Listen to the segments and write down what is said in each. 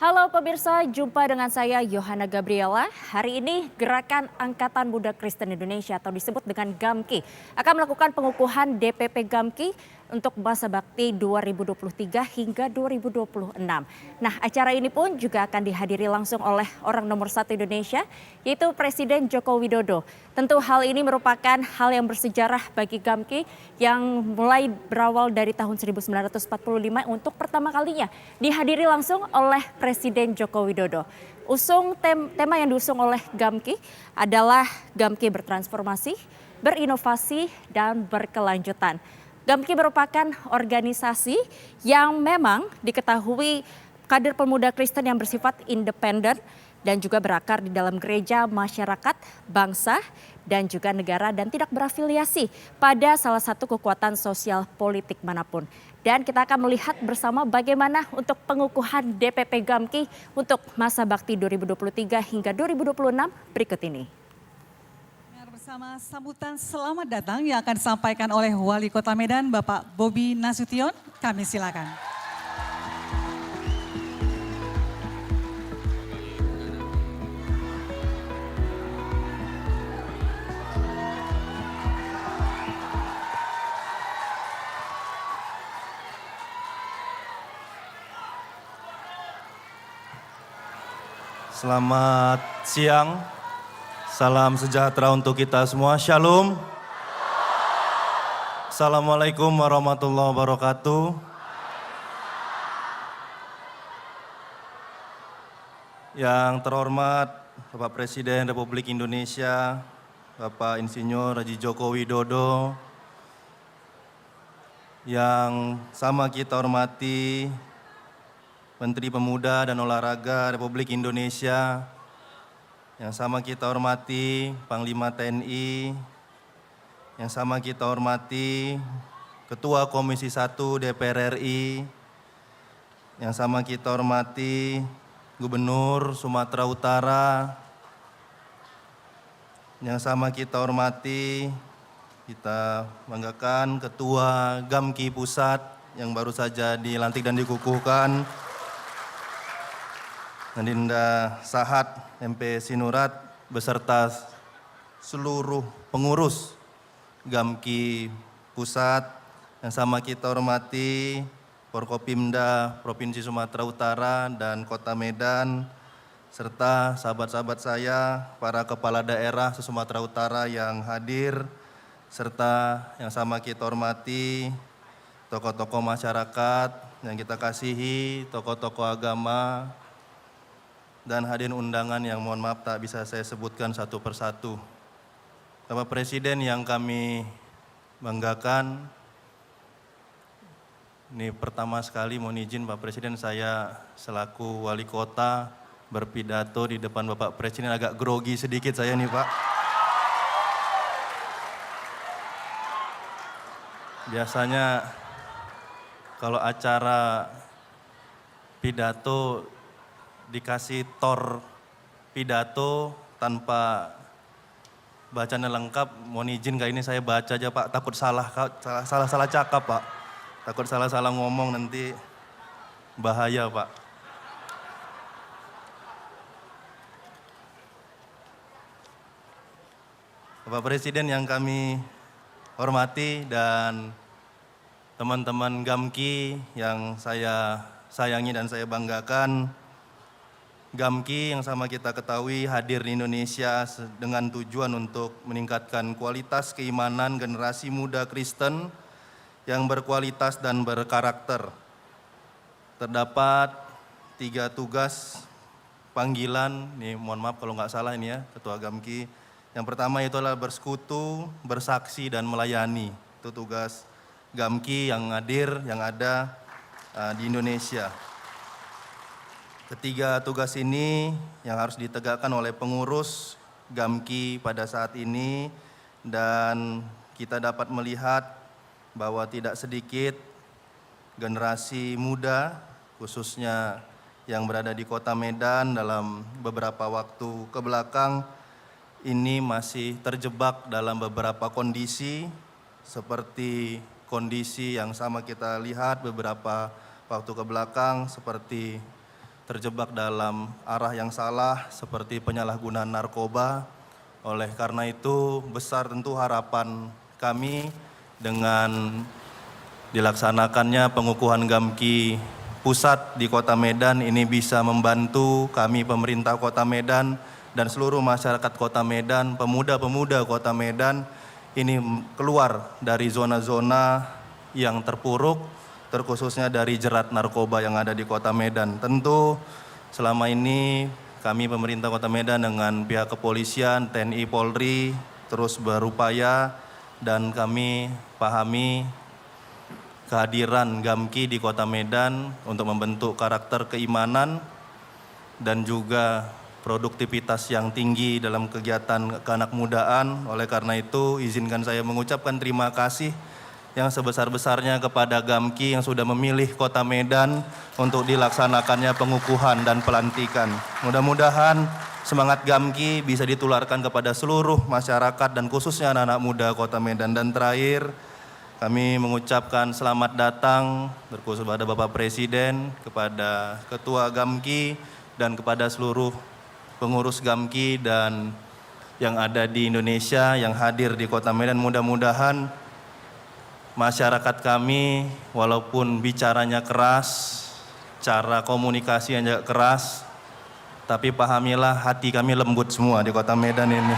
Halo pemirsa, jumpa dengan saya Yohana Gabriela. Hari ini Gerakan Angkatan Muda Kristen Indonesia atau disebut dengan GAMKI akan melakukan pengukuhan DPP GAMKI untuk masa bakti 2023 hingga 2026. Nah, acara ini pun juga akan dihadiri langsung oleh orang nomor satu Indonesia, yaitu Presiden Joko Widodo. Tentu hal ini merupakan hal yang bersejarah bagi GAMKI yang mulai berawal dari tahun 1945 untuk pertama kalinya dihadiri langsung oleh Presiden Joko Widodo. Tema yang diusung oleh GAMKI adalah GAMKI bertransformasi, berinovasi, dan berkelanjutan. GAMKI merupakan organisasi yang memang diketahui kader pemuda Kristen yang bersifat independen dan juga berakar di dalam gereja, masyarakat, bangsa, dan juga negara dan tidak berafiliasi pada salah satu kekuatan sosial politik manapun. Dan kita akan melihat bersama bagaimana untuk pengukuhan DPP GAMKI untuk masa bakti 2023 hingga 2026 berikut ini. Bersama sambutan selamat datang yang akan disampaikan oleh Wali Kota Medan Bapak Bobi Nasution, kami silakan. Selamat siang, salam sejahtera untuk kita semua, shalom. Assalamualaikum warahmatullahi wabarakatuh. Yang terhormat Bapak Presiden Republik Indonesia, Bapak Insinyur Haji Joko Widodo, yang sama kita hormati Menteri Pemuda dan Olahraga Republik Indonesia, yang sama kita hormati Panglima TNI, yang sama kita hormati Ketua Komisi 1 DPR RI, yang sama kita hormati Gubernur Sumatera Utara, yang sama kita hormati, kita banggakan Ketua GAMKI Pusat yang baru saja dilantik dan dikukuhkan, Nadinda Sahat MP Sinurat beserta seluruh pengurus GAMKI Pusat yang sama kita hormati Forkopimda Provinsi Sumatera Utara dan Kota Medan, serta sahabat-sahabat saya, para kepala daerah se-Sumatera Utara yang hadir, serta yang sama kita hormati tokoh-tokoh masyarakat yang kita kasihi, tokoh-tokoh agama, dan hadirin undangan yang mohon maaf tak bisa saya sebutkan satu persatu. Bapak Presiden yang kami banggakan, ini pertama sekali mohon izin Pak Presiden, saya selaku wali kota berpidato di depan Bapak Presiden, agak grogi sedikit saya nih Pak. Biasanya kalau acara pidato dikasih tor pidato tanpa bacanya lengkap, mohon izin kali ini saya baca aja Pak, takut salah cakap Pak, takut salah ngomong nanti bahaya Pak. Bapak Presiden yang kami hormati dan teman-teman GAMKI yang saya sayangi dan saya banggakan, GAMKI yang sama kita ketahui hadir di Indonesia dengan tujuan untuk meningkatkan kualitas keimanan generasi muda Kristen yang berkualitas dan berkarakter. Terdapat 3 tugas panggilan, nih mohon maaf kalau nggak salah ini ya Ketua GAMKI. Yang pertama itu adalah bersekutu, bersaksi, dan melayani. Itu tugas GAMKI yang hadir, yang ada di Indonesia. Ketiga tugas ini yang harus ditegakkan oleh pengurus GAMKI pada saat ini, dan kita dapat melihat bahwa tidak sedikit generasi muda khususnya yang berada di Kota Medan dalam beberapa waktu kebelakang ini masih terjebak dalam beberapa kondisi seperti kondisi yang sama kita lihat beberapa waktu kebelakang seperti terjebak dalam arah yang salah seperti penyalahgunaan narkoba. Oleh karena itu besar tentu harapan kami dengan dilaksanakannya pengukuhan Gamki Pusat di Kota Medan ini bisa membantu kami pemerintah Kota Medan dan seluruh masyarakat Kota Medan, pemuda-pemuda Kota Medan ini keluar dari zona-zona yang terpuruk, terkhususnya dari jerat narkoba yang ada di Kota Medan. Tentu selama ini kami pemerintah Kota Medan dengan pihak kepolisian, TNI, Polri terus berupaya dan kami pahami kehadiran Gamki di Kota Medan untuk membentuk karakter keimanan dan juga produktivitas yang tinggi dalam kegiatan keanak mudaan. Oleh karena itu, izinkan saya mengucapkan terima kasih yang sebesar-besarnya kepada Gamki yang sudah memilih Kota Medan untuk dilaksanakannya pengukuhan dan pelantikan. Mudah-mudahan semangat Gamki bisa ditularkan kepada seluruh masyarakat dan khususnya anak-anak muda Kota Medan. Dan terakhir, kami mengucapkan selamat datang terkhusus kepada Bapak Presiden, kepada Ketua Gamki, dan kepada seluruh pengurus Gamki dan yang ada di Indonesia yang hadir di Kota Medan. Mudah-mudahan masyarakat kami walaupun bicaranya keras, cara komunikasi yang juga keras, tapi pahamilah hati kami lembut semua di Kota Medan ini.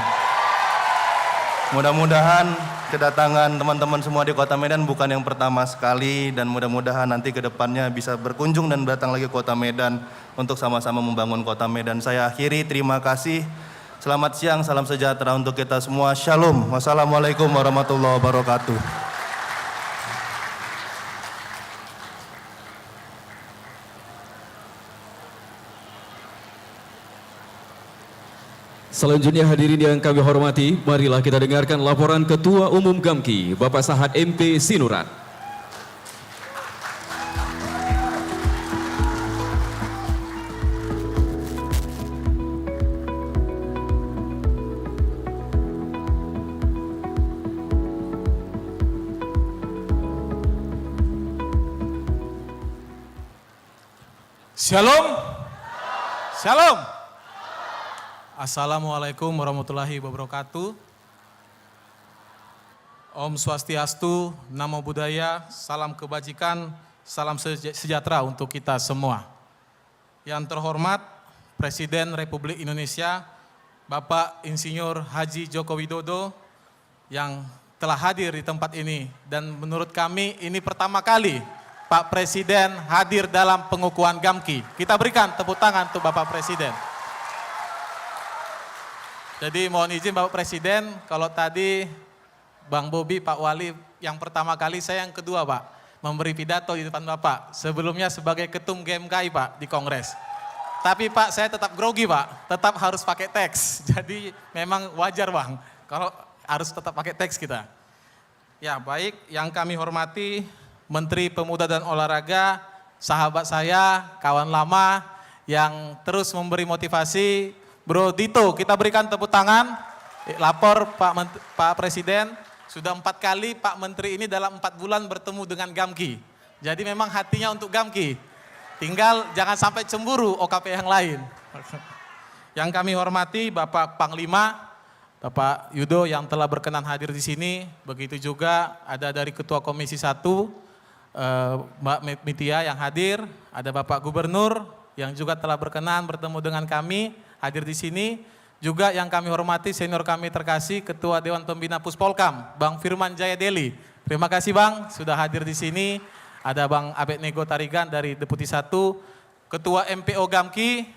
Mudah-mudahan kedatangan teman-teman semua di Kota Medan bukan yang pertama sekali dan mudah-mudahan nanti ke depannya bisa berkunjung dan datang lagi ke Kota Medan untuk sama-sama membangun Kota Medan. Saya akhiri, terima kasih. Selamat siang, salam sejahtera untuk kita semua. Shalom. Wassalamualaikum warahmatullahi wabarakatuh. Selanjutnya hadirin yang kami hormati, marilah kita dengarkan laporan Ketua Umum Gamki, Bapak Sahat MP Sinurat. Shalom. Shalom. Assalamualaikum warahmatullahi wabarakatuh. Om Swastiastu, Namo Buddhaya, salam kebajikan, salam sejahtera untuk kita semua. Yang terhormat Presiden Republik Indonesia, Bapak Insinyur Haji Joko Widodo yang telah hadir di tempat ini. Dan menurut kami ini pertama kali Pak Presiden hadir dalam pengukuhan Gamki. Kita berikan tepuk tangan untuk Bapak Presiden. Jadi mohon izin Bapak Presiden, kalau tadi Bang Bobi, Pak Wali yang pertama kali, saya yang kedua Pak, memberi pidato di depan Bapak. Sebelumnya sebagai Ketum GMKI Pak di Kongres. Tapi Pak saya tetap grogi Pak, tetap harus pakai teks. Jadi memang wajar Bang, kalau harus tetap pakai teks kita. Ya baik, yang kami hormati Menteri Pemuda dan Olahraga, sahabat saya, kawan lama yang terus memberi motivasi, Bro Dito, kita berikan tepuk tangan. Lapor Pak Presiden, sudah 4 kali Pak Menteri ini dalam 4 bulan bertemu dengan Gamki. Jadi memang hatinya untuk Gamki. Tinggal jangan sampai cemburu OKP yang lain. Yang kami hormati Bapak Panglima, Bapak Yudo yang telah berkenan hadir di sini. Begitu juga ada dari Ketua Komisi 1, Mbak Mitia yang hadir. Ada Bapak Gubernur yang juga telah berkenan bertemu dengan kami, hadir di sini. Juga yang kami hormati senior kami terkasih Ketua Dewan Pembina Puspolkam, Bang Firman Jayadeli. Terima kasih Bang sudah hadir di sini. Ada Bang Abednego Tarigan dari Deputi 1, Ketua MPO Gamki,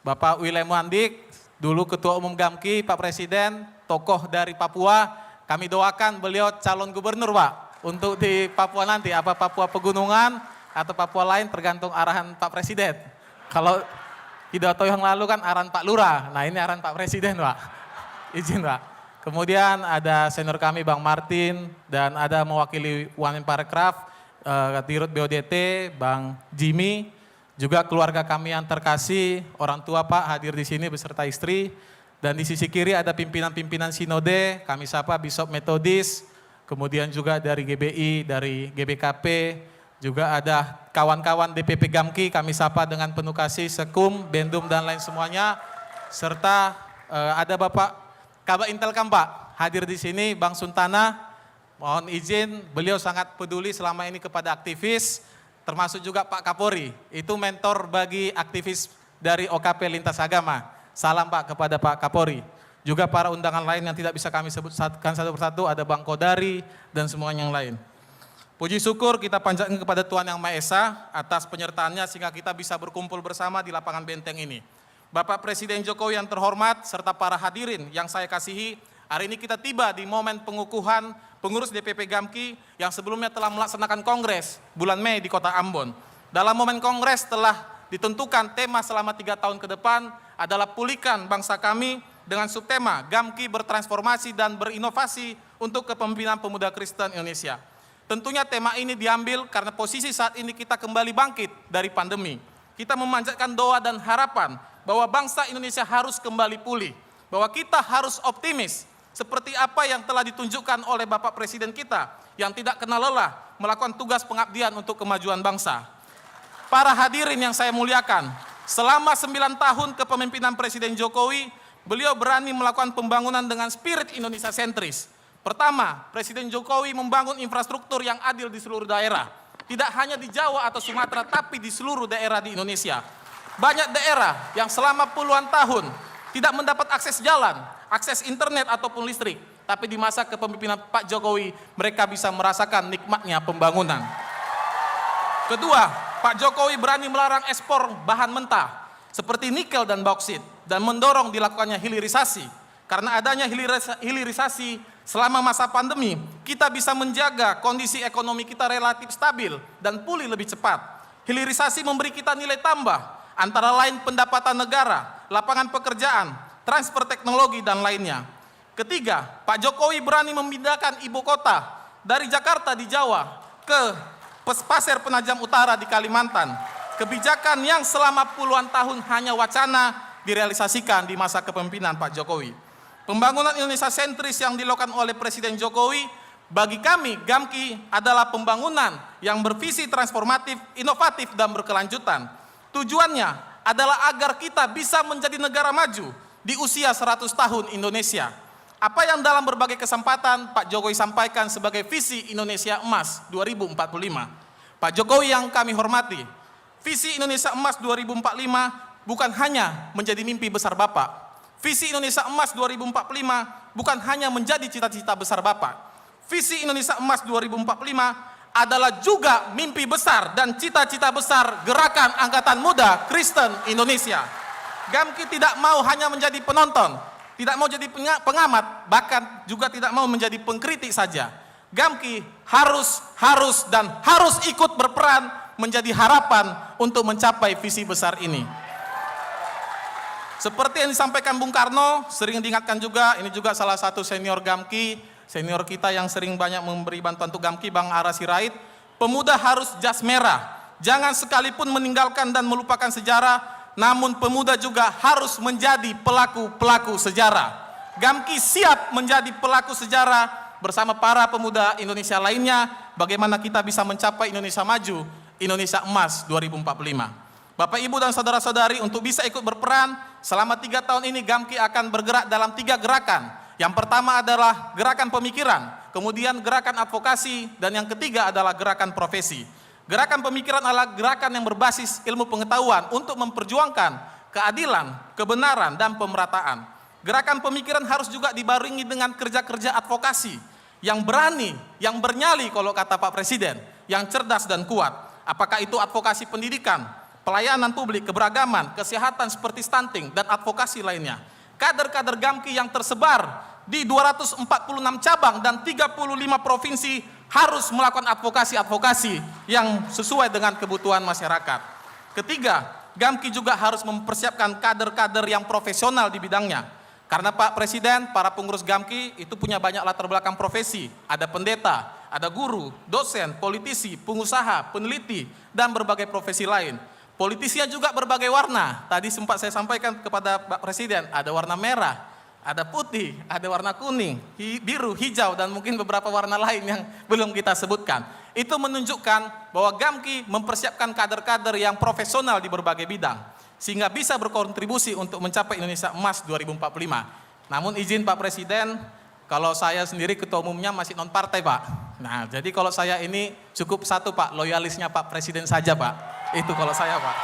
Bapak Wilem Wandik, dulu Ketua Umum Gamki, Pak Presiden, tokoh dari Papua. Kami doakan beliau calon gubernur Pak untuk di Papua nanti, apa Papua Pegunungan atau Papua lain tergantung arahan Pak Presiden. Kalau pidato yang lalu kan arahan Pak Lurah, nah ini arahan Pak Presiden Pak, izin Pak. Kemudian ada senior kami Bang Martin dan ada mewakili Wamenparekraf, Dirut BODT, Bang Jimmy, juga keluarga kami yang terkasih, orang tua Pak hadir di sini beserta istri. Dan di sisi kiri ada pimpinan-pimpinan sinode, kami sapa Bishop Metodis, kemudian juga dari GBI, dari GBKP, Juga ada kawan-kawan DPP Gamki, kami sapa dengan penuh kasih, Sekum, Bendum, dan lain semuanya. Serta ada Bapak Kabak Intelkam Pak, hadir di sini, Bang Suntana. Mohon izin, beliau sangat peduli selama ini kepada aktivis, termasuk juga Pak Kapolri. Itu mentor bagi aktivis dari OKP Lintas Agama. Salam Pak kepada Pak Kapolri. Juga para undangan lain yang tidak bisa kami sebutkan satu persatu, ada Bang Kodari dan semuanya yang lain. Puji syukur kita panjatkan kepada Tuhan Yang Maha Esa atas penyertaannya sehingga kita bisa berkumpul bersama di lapangan benteng ini. Bapak Presiden Jokowi yang terhormat serta para hadirin yang saya kasihi, hari ini kita tiba di momen pengukuhan pengurus DPP Gamki yang sebelumnya telah melaksanakan kongres bulan Mei di Kota Ambon. Dalam momen kongres telah ditentukan tema selama 3 tahun ke depan adalah pulihkan bangsa kami dengan subtema Gamki bertransformasi dan berinovasi untuk kepemimpinan pemuda Kristen Indonesia. Tentunya tema ini diambil karena posisi saat ini kita kembali bangkit dari pandemi. Kita memanjatkan doa dan harapan bahwa bangsa Indonesia harus kembali pulih, bahwa kita harus optimis seperti apa yang telah ditunjukkan oleh Bapak Presiden kita yang tidak kenal lelah melakukan tugas pengabdian untuk kemajuan bangsa. Para hadirin yang saya muliakan, selama 9 tahun kepemimpinan Presiden Jokowi, beliau berani melakukan pembangunan dengan spirit Indonesia sentris. Pertama, Presiden Jokowi membangun infrastruktur yang adil di seluruh daerah. Tidak hanya di Jawa atau Sumatera, tapi di seluruh daerah di Indonesia. Banyak daerah yang selama puluhan tahun tidak mendapat akses jalan, akses internet ataupun listrik. Tapi di masa kepemimpinan Pak Jokowi, mereka bisa merasakan nikmatnya pembangunan. Kedua, Pak Jokowi berani melarang ekspor bahan mentah seperti nikel dan bauksit dan mendorong dilakukannya hilirisasi. Karena adanya hilirisasi selama masa pandemi, kita bisa menjaga kondisi ekonomi kita relatif stabil dan pulih lebih cepat. Hilirisasi memberi kita nilai tambah, antara lain pendapatan negara, lapangan pekerjaan, transfer teknologi, dan lainnya. Ketiga, Pak Jokowi berani memindahkan ibu kota dari Jakarta di Jawa ke Pasir Penajam Utara di Kalimantan. Kebijakan yang selama puluhan tahun hanya wacana direalisasikan di masa kepemimpinan Pak Jokowi. Pembangunan Indonesia sentris yang dilakukan oleh Presiden Jokowi bagi kami Gamki adalah pembangunan yang bervisi transformatif, inovatif, dan berkelanjutan. Tujuannya adalah agar kita bisa menjadi negara maju di usia 100 tahun Indonesia. Apa yang dalam berbagai kesempatan Pak Jokowi sampaikan sebagai visi Indonesia Emas 2045. Pak Jokowi yang kami hormati, visi Indonesia Emas 2045 bukan hanya menjadi mimpi besar Bapak. Visi Indonesia Emas 2045 bukan hanya menjadi cita-cita besar Bapak. Visi Indonesia Emas 2045 adalah juga mimpi besar dan cita-cita besar Gerakan Angkatan Muda Kristen Indonesia. Gamki tidak mau hanya menjadi penonton, tidak mau jadi pengamat, bahkan juga tidak mau menjadi pengkritik saja. Gamki harus ikut berperan menjadi harapan untuk mencapai visi besar ini. Seperti yang disampaikan Bung Karno, sering diingatkan juga, ini juga salah satu senior Gamki, senior kita yang sering banyak memberi bantuan untuk Gamki, Bang Ara Sirait, pemuda harus jas merah, jangan sekalipun meninggalkan dan melupakan sejarah, namun pemuda juga harus menjadi pelaku sejarah. Gamki siap menjadi pelaku sejarah bersama para pemuda Indonesia lainnya, bagaimana kita bisa mencapai Indonesia maju, Indonesia Emas 2045. Bapak, Ibu, dan saudara-saudari, untuk bisa ikut berperan, selama 3 tahun ini Gamki akan bergerak dalam 3 gerakan. Yang pertama adalah gerakan pemikiran, kemudian gerakan advokasi, dan yang ketiga adalah gerakan profesi. Gerakan pemikiran adalah gerakan yang berbasis ilmu pengetahuan untuk memperjuangkan keadilan, kebenaran, dan pemerataan. Gerakan pemikiran harus juga dibarengi dengan kerja-kerja advokasi yang berani, yang bernyali kalau kata Pak Presiden, yang cerdas dan kuat. Apakah itu advokasi pendidikan, pelayanan publik, keberagaman, kesehatan seperti stunting, dan advokasi lainnya. Kader-kader Gamki yang tersebar di 246 cabang dan 35 provinsi harus melakukan advokasi-advokasi yang sesuai dengan kebutuhan masyarakat. Ketiga, Gamki juga harus mempersiapkan kader-kader yang profesional di bidangnya. Karena Pak Presiden, para pengurus Gamki itu punya banyak latar belakang profesi. Ada pendeta, ada guru, dosen, politisi, pengusaha, peneliti, dan berbagai profesi lain. Politisinya juga berbagai warna. Tadi sempat saya sampaikan kepada Pak Presiden, ada warna merah, ada putih, ada warna kuning, biru, hijau, dan mungkin beberapa warna lain yang belum kita sebutkan. Itu menunjukkan bahwa Gamki mempersiapkan kader-kader yang profesional di berbagai bidang, sehingga bisa berkontribusi untuk mencapai Indonesia Emas 2045. Namun izin Pak Presiden, kalau saya sendiri ketua umumnya masih non partai Pak. Nah jadi kalau saya ini cukup satu Pak, loyalisnya Pak Presiden saja Pak. Itu kalau saya Pak.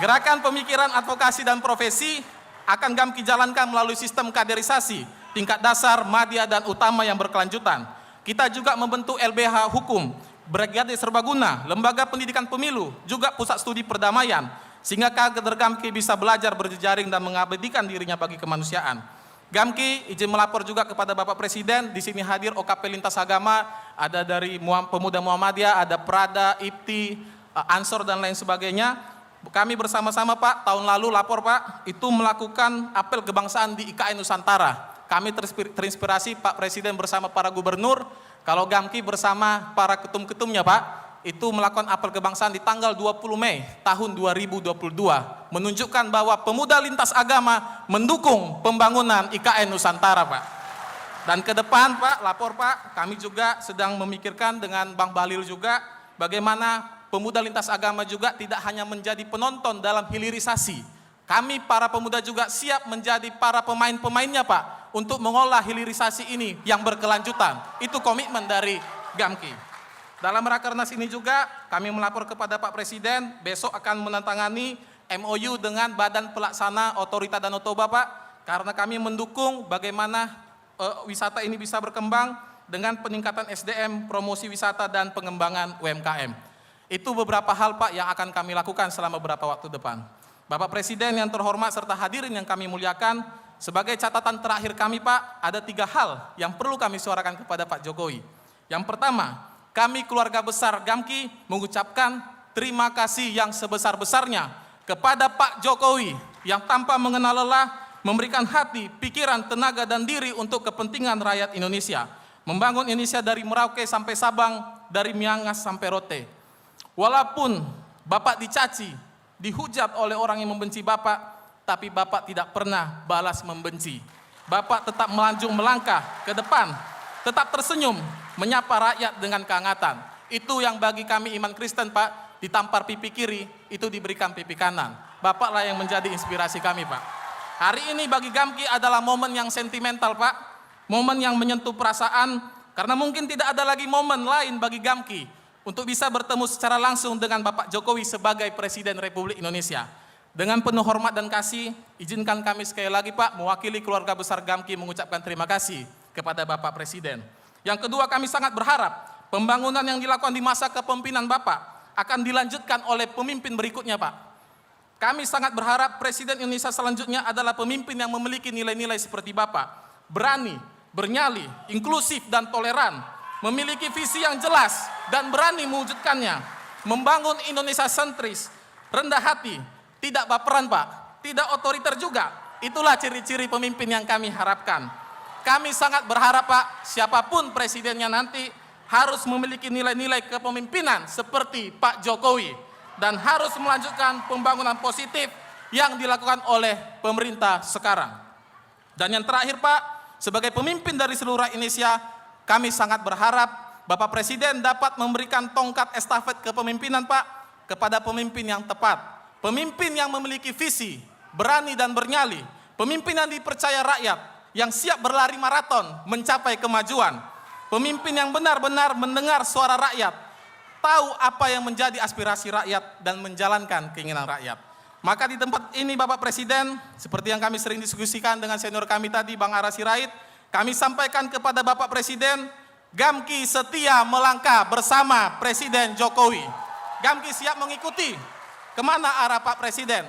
Gerakan pemikiran advokasi dan profesi akan Gamki jalankan melalui sistem kaderisasi, tingkat dasar, madya dan utama yang berkelanjutan. Kita juga membentuk LBH Hukum, Brigade Serbaguna, Lembaga Pendidikan Pemilu, juga Pusat Studi Perdamaian, sehingga kader Gamki bisa belajar berjejaring dan mengabdikan dirinya bagi kemanusiaan. Gamki izin melapor juga kepada Bapak Presiden, di sini hadir OKP Lintas Agama, ada dari Pemuda Muhammadiyah, ada Prada, IPTI, Ansor dan lain sebagainya. Kami bersama-sama Pak, tahun lalu lapor Pak, itu melakukan apel kebangsaan di IKN Nusantara. Kami terinspirasi Pak Presiden bersama para gubernur, kalau Gamki bersama para ketum-ketumnya Pak, itu melakukan apel kebangsaan di tanggal 20 Mei tahun 2022, menunjukkan bahwa pemuda lintas agama mendukung pembangunan IKN Nusantara Pak. Dan ke depan Pak, lapor Pak, kami juga sedang memikirkan dengan Bang Balil juga, bagaimana pemuda lintas agama juga tidak hanya menjadi penonton dalam hilirisasi. Kami para pemuda juga siap menjadi para pemain-pemainnya Pak, untuk mengolah hilirisasi ini yang berkelanjutan. Itu komitmen dari Gamki. Dalam rakernas ini juga kami melapor kepada Pak Presiden, besok akan menandatangani MOU dengan Badan Pelaksana Otorita Danau Toba Pak, karena kami mendukung bagaimana wisata ini bisa berkembang dengan peningkatan SDM, promosi wisata dan pengembangan UMKM. Itu beberapa hal Pak yang akan kami lakukan selama beberapa waktu depan. Bapak Presiden yang terhormat serta hadirin yang kami muliakan, sebagai catatan terakhir kami Pak, ada 3 hal yang perlu kami suarakan kepada Pak Jokowi. Yang pertama, kami keluarga besar Gamki mengucapkan terima kasih yang sebesar-besarnya kepada Pak Jokowi yang tanpa mengenal lelah memberikan hati, pikiran, tenaga dan diri untuk kepentingan rakyat Indonesia. Membangun Indonesia dari Merauke sampai Sabang, dari Miangas sampai Rote. Walaupun Bapak dicaci, dihujat oleh orang yang membenci Bapak, tapi Bapak tidak pernah balas membenci. Bapak tetap melangkah ke depan, tetap tersenyum, menyapa rakyat dengan kehangatan. Itu yang bagi kami iman Kristen Pak, ditampar pipi kiri, itu diberikan pipi kanan. Bapaklah yang menjadi inspirasi kami Pak. Hari ini bagi Gamki adalah momen yang sentimental Pak, momen yang menyentuh perasaan, karena mungkin tidak ada lagi momen lain bagi Gamki untuk bisa bertemu secara langsung dengan Bapak Jokowi sebagai Presiden Republik Indonesia. Dengan penuh hormat dan kasih, izinkan kami sekali lagi Pak, mewakili keluarga besar Gamki mengucapkan terima kasih kepada Bapak Presiden. Yang kedua, kami sangat berharap pembangunan yang dilakukan di masa kepemimpinan Bapak akan dilanjutkan oleh pemimpin berikutnya Pak. Kami sangat berharap Presiden Indonesia selanjutnya adalah pemimpin yang memiliki nilai-nilai seperti Bapak. Berani, bernyali, inklusif dan toleran, memiliki visi yang jelas dan berani mewujudkannya. Membangun Indonesia sentris, rendah hati, tidak baperan Pak, tidak otoriter juga. Itulah ciri-ciri pemimpin yang kami harapkan. Kami sangat berharap Pak, siapapun presidennya nanti harus memiliki nilai-nilai kepemimpinan seperti Pak Jokowi. Dan harus melanjutkan pembangunan positif yang dilakukan oleh pemerintah sekarang. Dan yang terakhir Pak, sebagai pemimpin dari seluruh Indonesia, kami sangat berharap Bapak Presiden dapat memberikan tongkat estafet kepemimpinan Pak kepada pemimpin yang tepat. Pemimpin yang memiliki visi, berani dan bernyali. Pemimpin yang dipercaya rakyat, yang siap berlari maraton mencapai kemajuan. Pemimpin yang benar-benar mendengar suara rakyat, tahu apa yang menjadi aspirasi rakyat dan menjalankan keinginan rakyat. Maka di tempat ini Bapak Presiden, seperti yang kami sering diskusikan dengan senior kami tadi Bang Ara Sirait, kami sampaikan kepada Bapak Presiden, Gamki setia melangkah bersama Presiden Jokowi. Gamki siap mengikuti kemana arah Pak Presiden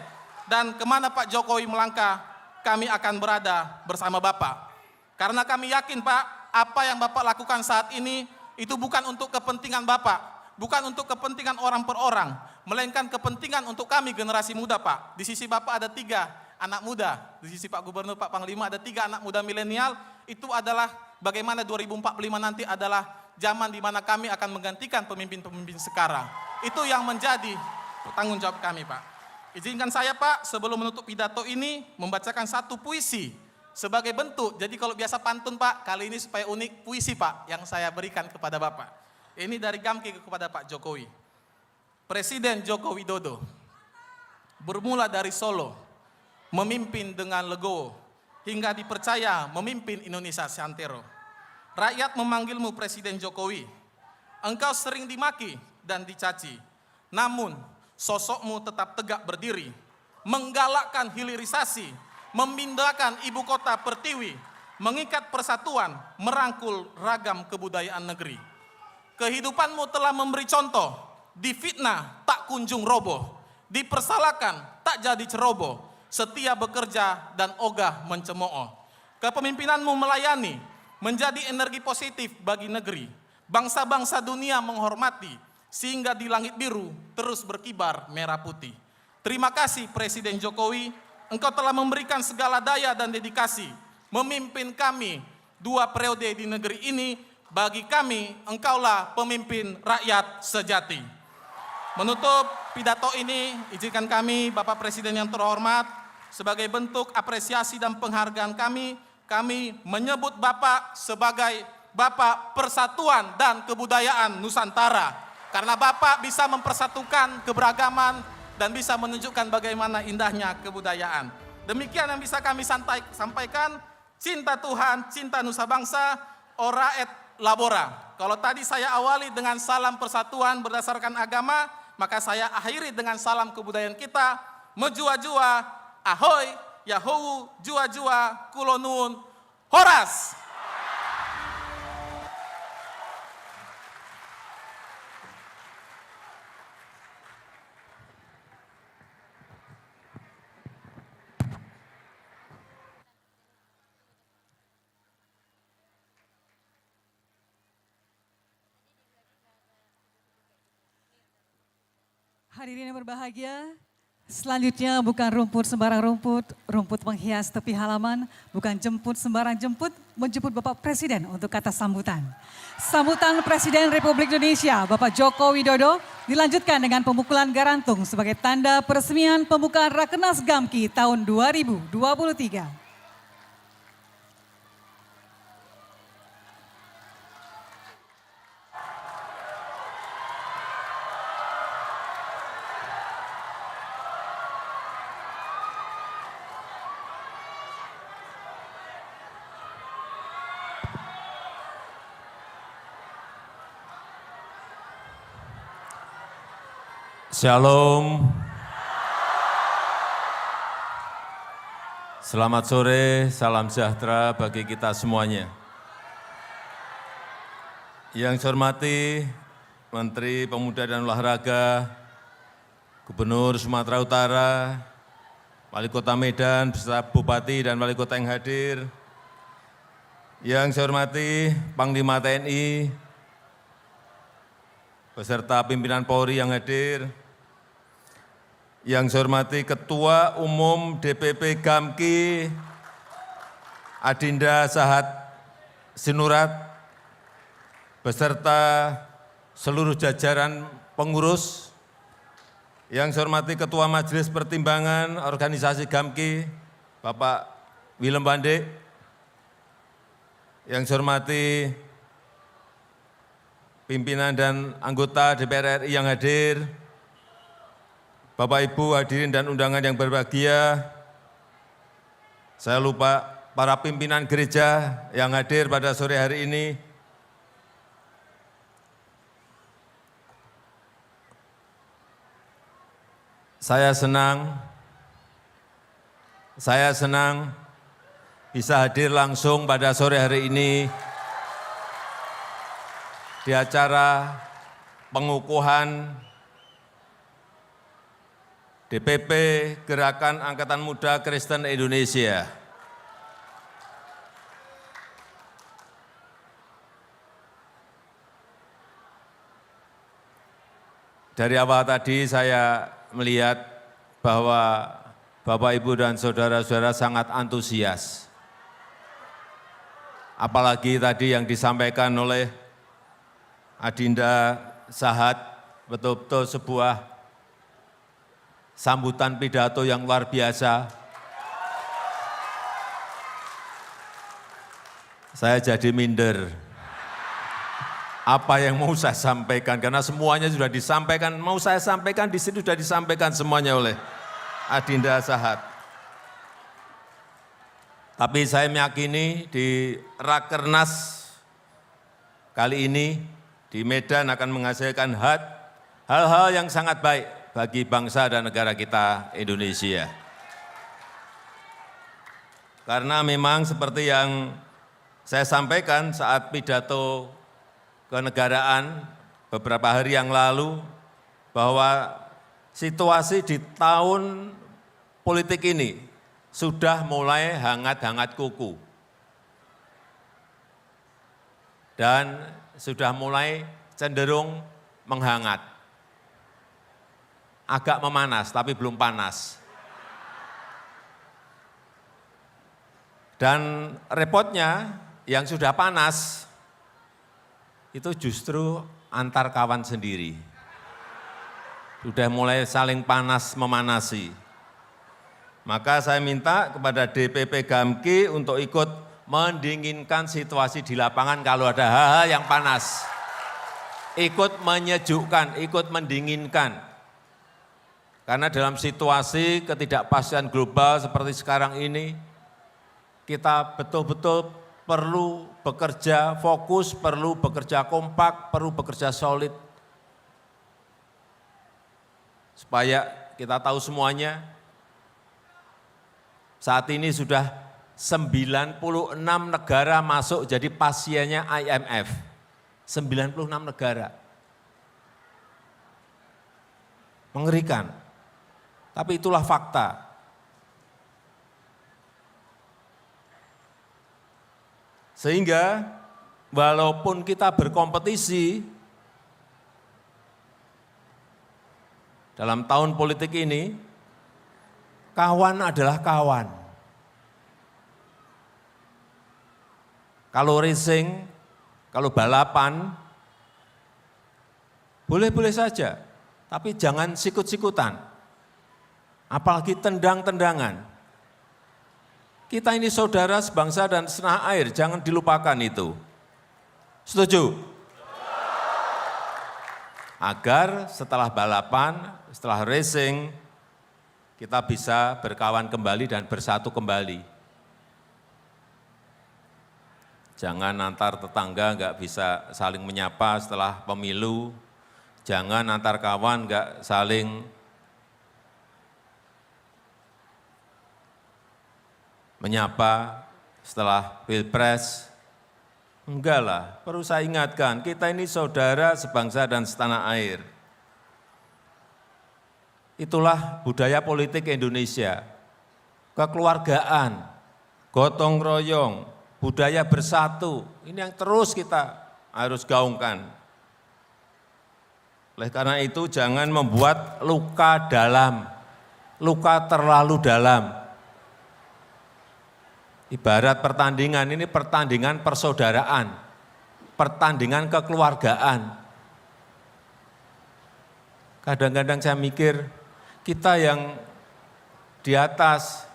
dan kemana Pak Jokowi melangkah, kami akan berada bersama Bapak. Karena kami yakin Pak, apa yang Bapak lakukan saat ini itu bukan untuk kepentingan Bapak, bukan untuk kepentingan orang per orang, melainkan kepentingan untuk kami generasi muda Pak. Di sisi Bapak ada 3 anak muda, di sisi Pak Gubernur, Pak Panglima ada 3 anak muda milenial. Itu adalah bagaimana 2045 nanti adalah zaman di mana kami akan menggantikan pemimpin-pemimpin sekarang. Itu yang menjadi tanggung jawab kami Pak. Izinkan saya Pak, sebelum menutup pidato ini, membacakan satu puisi sebagai bentuk. Jadi kalau biasa pantun Pak, kali ini supaya unik, puisi Pak yang saya berikan kepada Bapak. Ini dari Gamki kepada Pak Jokowi. Presiden Joko Widodo bermula dari Solo, memimpin dengan legowo, hingga dipercaya memimpin Indonesia seantero. Rakyat memanggilmu Presiden Jokowi. Engkau sering dimaki dan dicaci, namun sosokmu tetap tegak berdiri, menggalakkan hilirisasi, memindahkan ibu kota Pertiwi, mengikat persatuan, merangkul ragam kebudayaan negeri. Kehidupanmu telah memberi contoh, difitnah tak kunjung roboh, dipersalahkan tak jadi ceroboh, setia bekerja dan ogah mencemooh. Kepemimpinanmu melayani, menjadi energi positif bagi negeri. Bangsa-bangsa dunia menghormati, sehingga di langit biru terus berkibar merah putih. Terima kasih Presiden Jokowi, engkau telah memberikan segala daya dan dedikasi, memimpin kami 2 periode di negeri ini. Bagi kami, engkaulah pemimpin rakyat sejati. Menutup pidato ini, izinkan kami, Bapak Presiden yang terhormat, sebagai bentuk apresiasi dan penghargaan kami menyebut Bapak sebagai Bapak Persatuan dan Kebudayaan Nusantara. Karena Bapak bisa mempersatukan keberagaman dan bisa menunjukkan bagaimana indahnya kebudayaan. Demikian yang bisa kami sampaikan. Cinta Tuhan, cinta Nusa Bangsa, ora et labora. Kalau tadi saya awali dengan salam persatuan berdasarkan agama, maka saya akhiri dengan salam kebudayaan kita. Mejua-jua, ahoy, yahoo, jua-jua, kulonun, horas. Hadirin yang berbahagia, selanjutnya bukan rumput sembarang rumput, rumput menghias tepi halaman, bukan jemput sembarang jemput, menjemput Bapak Presiden untuk kata sambutan. Sambutan Presiden Republik Indonesia, Bapak Joko Widodo, dilanjutkan dengan pemukulan garantung sebagai tanda peresmian pembukaan Rakernas Gamki tahun 2023. Shalom. Selamat sore, salam sejahtera bagi kita semuanya. Yang saya hormati Menteri Pemuda dan Olahraga, Gubernur Sumatera Utara, Wali Kota Medan, beserta Bupati dan Wali Kota yang hadir. Yang saya hormati Panglima TNI, beserta pimpinan Polri yang hadir. Yang saya hormati Ketua Umum DPP Gamki, Adinda Sahat Sinurat, beserta seluruh jajaran pengurus. Yang saya hormati Ketua Majelis Pertimbangan Organisasi Gamki, Bapak Willem Bande. Yang saya hormati pimpinan dan anggota DPR RI yang hadir, Bapak Ibu hadirin dan undangan yang berbahagia, saya lupa para pimpinan gereja yang hadir pada sore hari ini. Saya senang bisa hadir langsung pada sore hari ini di acara pengukuhan DPP Gerakan Angkatan Muda Kristen Indonesia. Dari awal tadi saya melihat bahwa Bapak, Ibu, dan saudara-saudara sangat antusias. Apalagi tadi yang disampaikan oleh Adinda Sahat, betul-betul sebuah sambutan pidato yang luar biasa. Saya jadi minder. apa yang mau saya sampaikan, karena semuanya sudah disampaikan, mau saya sampaikan di sini sudah disampaikan semuanya oleh Adinda Sahat. Tapi saya meyakini di Rakernas kali ini di Medan akan menghasilkan hal-hal yang sangat baik bagi bangsa dan negara kita Indonesia. Karena memang seperti yang saya sampaikan saat pidato kenegaraan beberapa hari yang lalu, bahwa situasi di tahun politik ini sudah mulai hangat-hangat kuku. Dan sudah mulai cenderung menghangat. Agak memanas, tapi belum panas. Dan repotnya yang sudah panas, itu justru antar kawan sendiri. Sudah mulai saling panas memanasi. Maka saya minta kepada DPP Gamki untuk ikut mendinginkan situasi di lapangan kalau ada hal-hal yang panas. Ikut menyejukkan, ikut mendinginkan. Karena dalam situasi ketidakpastian global seperti sekarang ini, kita betul-betul perlu bekerja fokus, perlu bekerja kompak, perlu bekerja solid. Supaya kita tahu semuanya, saat ini sudah 96 negara masuk jadi pasiennya IMF. 96 negara. Mengerikan. Tapi itulah fakta. Sehingga walaupun kita berkompetisi dalam tahun politik ini, kawan adalah kawan. Kalau racing, kalau balapan, boleh-boleh saja, tapi jangan sikut-sikutan, apalagi tendang-tendangan. Kita ini saudara sebangsa dan setanah air, jangan dilupakan itu. Setuju? Agar setelah balapan, setelah racing, kita bisa berkawan kembali dan bersatu kembali. Jangan antar tetangga nggak bisa saling menyapa setelah pemilu. Jangan antar kawan nggak saling menyapa setelah pilpres. Enggak lah, perlu saya ingatkan, kita ini saudara sebangsa dan setanah air. Itulah budaya politik Indonesia. Kekeluargaan, gotong royong, budaya bersatu, ini yang terus kita harus gaungkan. Oleh karena itu jangan membuat luka dalam, luka terlalu dalam. Ibarat pertandingan, ini pertandingan persaudaraan, pertandingan kekeluargaan. Kadang-kadang saya mikir, kita yang di atas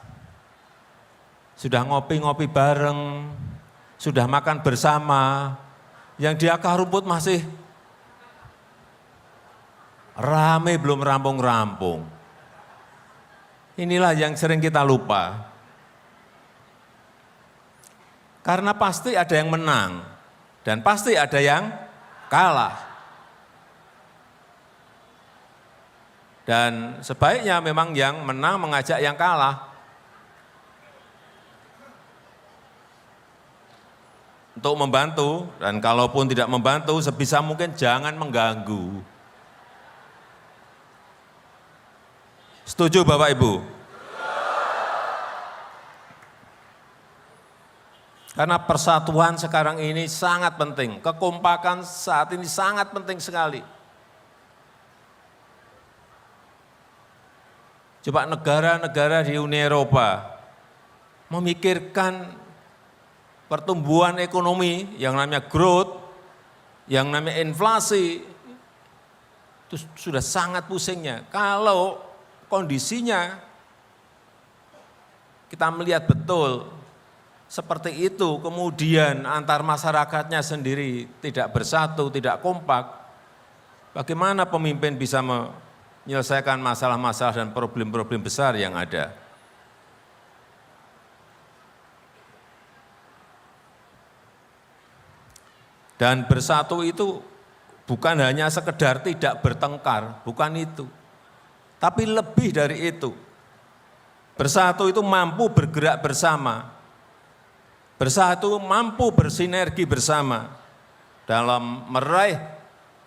sudah ngopi-ngopi bareng, sudah makan bersama, yang di akar rumput masih rame belum rampung-rampung. Inilah yang sering kita lupa. Karena pasti ada yang menang dan pasti ada yang kalah. Dan sebaiknya memang yang menang mengajak yang kalah. Untuk membantu, dan kalaupun tidak membantu, sebisa mungkin jangan mengganggu. Setuju Bapak Ibu? Karena persatuan sekarang ini sangat penting, kekompakan saat ini sangat penting sekali. Coba negara-negara di Uni Eropa memikirkan pertumbuhan ekonomi yang namanya growth, yang namanya inflasi, itu sudah sangat pusingnya. Kalau kondisinya kita melihat betul seperti itu, kemudian antar masyarakatnya sendiri tidak bersatu, tidak kompak, bagaimana pemimpin bisa menyelesaikan masalah-masalah dan problem-problem besar yang ada? Dan bersatu itu bukan hanya sekedar tidak bertengkar, bukan itu. Tapi lebih dari itu. Bersatu itu mampu bergerak bersama. Bersatu mampu bersinergi bersama dalam meraih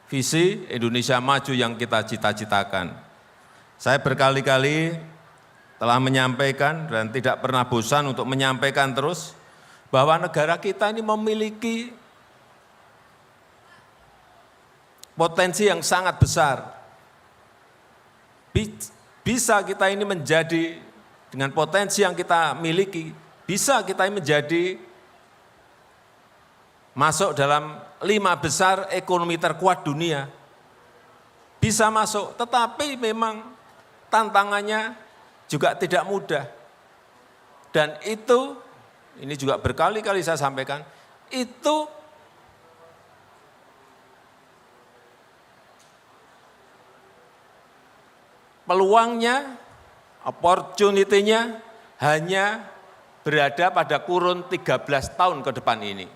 visi Indonesia maju yang kita cita-citakan. Saya berkali-kali telah menyampaikan dan tidak pernah bosan untuk menyampaikan terus bahwa negara kita ini memiliki potensi yang sangat besar. Bisa kita ini menjadi, dengan potensi yang kita miliki, bisa kita ini menjadi masuk dalam 5 besar ekonomi terkuat dunia. Bisa masuk, tetapi memang tantangannya juga tidak mudah. Dan itu, ini juga berkali-kali saya sampaikan, itu peluangnya, opportunity-nya hanya berada pada kurun 13 tahun ke depan ini.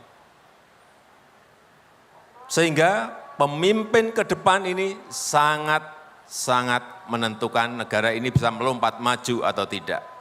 Sehingga pemimpin ke depan ini sangat menentukan negara ini bisa melompat maju atau tidak.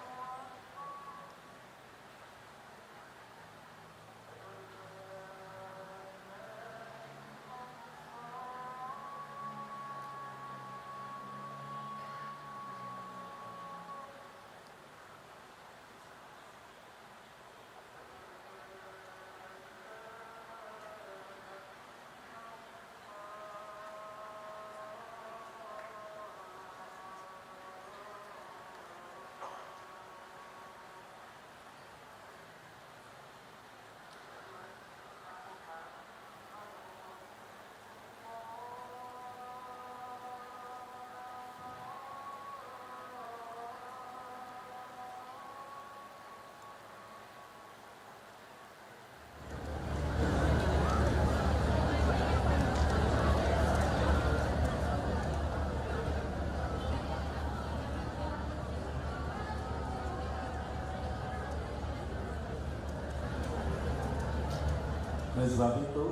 Oleh sebab itu,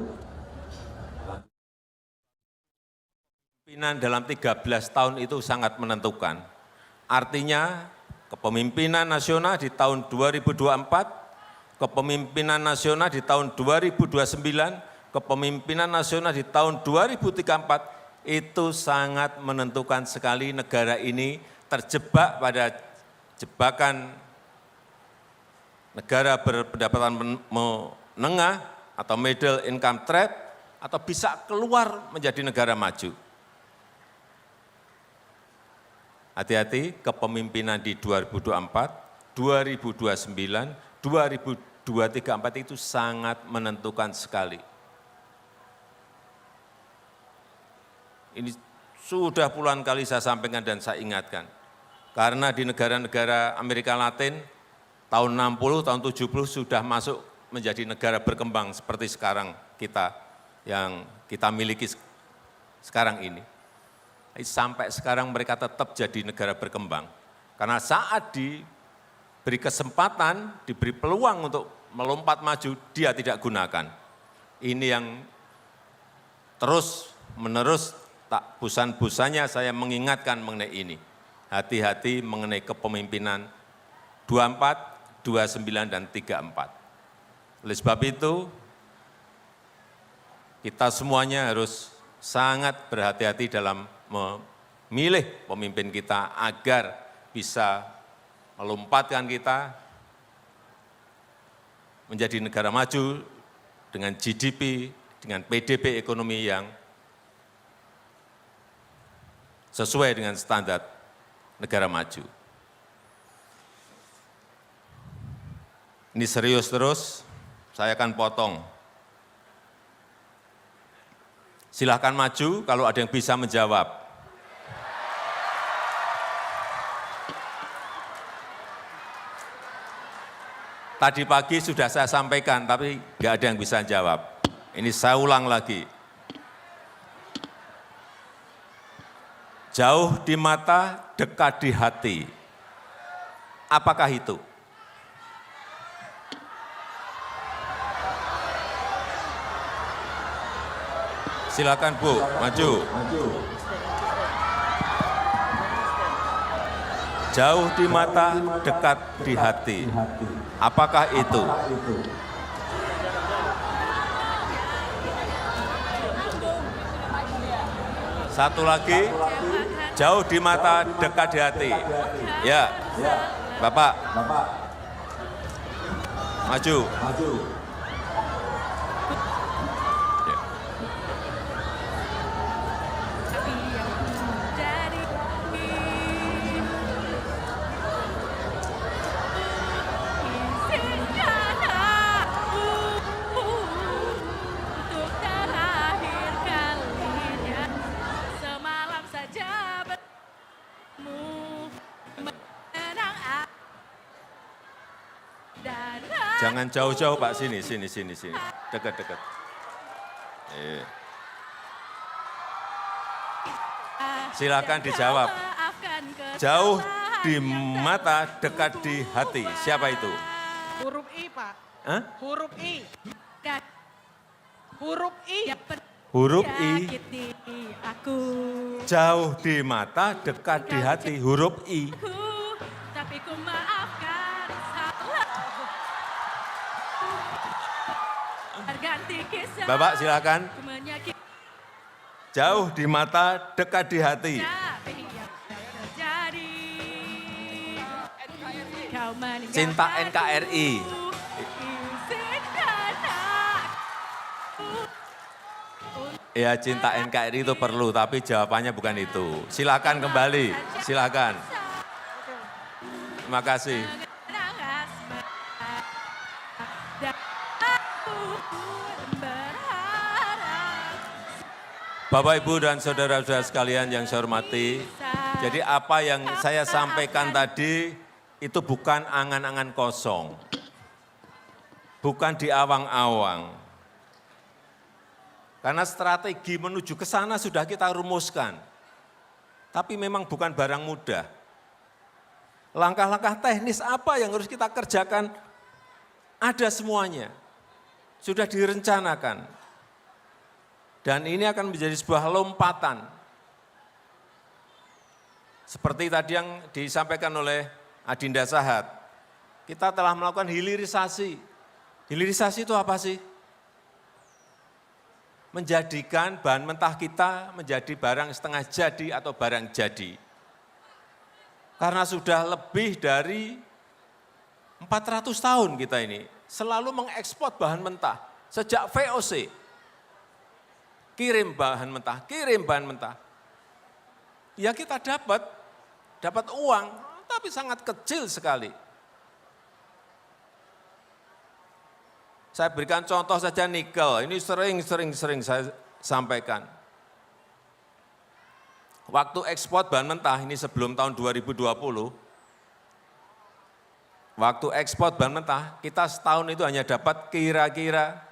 Pimpinan dalam 13 tahun itu sangat menentukan. Artinya kepemimpinan nasional di tahun 2024, kepemimpinan nasional di tahun 2029, kepemimpinan nasional di tahun 2034 itu sangat menentukan sekali negara ini terjebak pada jebakan negara berpendapatan menengah atau middle income trap atau bisa keluar menjadi negara maju. Hati-hati kepemimpinan di 2024, 2029, 2034 itu sangat menentukan sekali. Ini sudah puluhan kali saya sampaikan dan saya ingatkan. Karena di negara-negara Amerika Latin, tahun 60, tahun 70 sudah masuk menjadi negara berkembang seperti sekarang kita, yang kita miliki sekarang ini. Sampai sekarang mereka tetap jadi negara berkembang. Karena saat diberi kesempatan, diberi peluang untuk melompat maju, dia tidak gunakan. Ini yang terus-menerus tak bosan-bosannya saya mengingatkan mengenai ini. Hati-hati mengenai kepemimpinan 24, 29, dan 34. Oleh sebab itu, kita semuanya harus sangat berhati-hati dalam memilih pemimpin kita agar bisa melompatkan kita menjadi negara maju dengan GDP, dengan PDB ekonomi yang sesuai dengan standar negara maju. Ini serius terus, saya akan potong. Silahkan maju kalau ada yang bisa menjawab. Tadi pagi sudah saya sampaikan, tapi nggak ada yang bisa jawab. Ini saya ulang lagi. Jauh di mata, dekat di hati. Apakah itu? Silakan Bu, maju. Jauh di mata, dekat di hati. Apakah itu? Satu lagi, jauh di mata, dekat di hati. Ya, Bapak. Maju. Ya. Untuk terakhir kalinya, semalam saja bertemu menang dan Jangan jauh-jauh Pak, sini. Dekat. Silakan dijawab. Jauh di mata, dekat di hati. Siapa itu? Huruf I, Pak. Hah? Huruf I. Huruf I. Huruf I. Yakiti aku. Jauh di mata, dekat di hati. Huruf I. Tapi ku maafkan salah. Berganti kisah. Bapak silakan. Ku menyakiti Jauh di mata, dekat di hati. tapi yang terjadi. Kau meninggalkan Cinta NKRI. izinkan aku. Ya cinta NKRI itu perlu, tapi jawabannya bukan itu. Silakan kembali, silakan. Terima kasih. Bapak, Ibu, dan saudara-saudara sekalian yang saya hormati, jadi apa yang saya sampaikan tadi itu bukan angan-angan kosong, bukan di awang-awang. Karena strategi menuju ke sana sudah kita rumuskan, tapi memang bukan barang mudah. Langkah-langkah teknis apa yang harus kita kerjakan, ada semuanya, sudah direncanakan. Dan ini akan menjadi sebuah lompatan. Seperti tadi yang disampaikan oleh Adinda Sahat, kita telah melakukan hilirisasi. Hilirisasi itu apa sih? Menjadikan bahan mentah kita menjadi barang setengah jadi atau barang jadi. Karena sudah lebih dari 400 tahun kita ini selalu mengekspor bahan mentah. Sejak VOC, kirim bahan mentah. Ya kita dapat uang, tapi sangat kecil sekali. Saya berikan contoh saja nikel, ini sering saya sampaikan. Waktu ekspor bahan mentah, ini sebelum tahun 2020, waktu ekspor bahan mentah, kita setahun itu hanya dapat kira-kira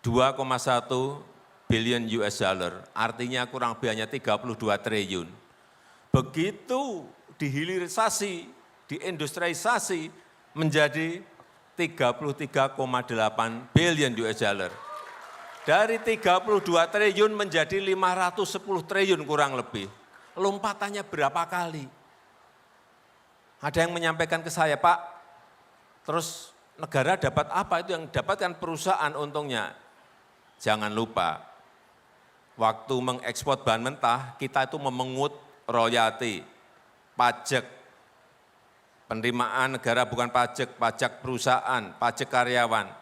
2,1 billion US dollar, artinya kurang lebih hanya 32 triliun. Begitu dihilirisasi, diindustrialisasi menjadi 33,8 billion US dollar. Dari 32 triliun menjadi 510 triliun kurang lebih. Lompatannya berapa kali? Ada yang menyampaikan ke saya, Pak, terus negara dapat apa? Itu yang dapatkan perusahaan untungnya. Jangan lupa, waktu mengekspor bahan mentah, kita itu memungut royalti, pajak, penerimaan negara bukan pajak, pajak perusahaan, pajak karyawan.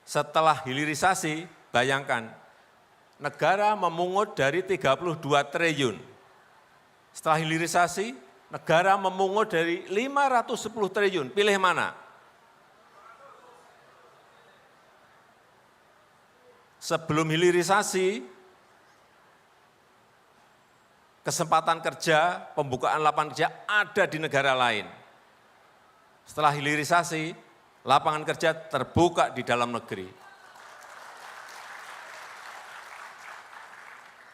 Setelah hilirisasi, bayangkan, negara memungut dari 32 triliun. Setelah hilirisasi, negara memungut dari 510 triliun. Pilih mana? Sebelum hilirisasi, kesempatan kerja, pembukaan lapangan kerja ada di negara lain. Setelah hilirisasi, lapangan kerja terbuka di dalam negeri.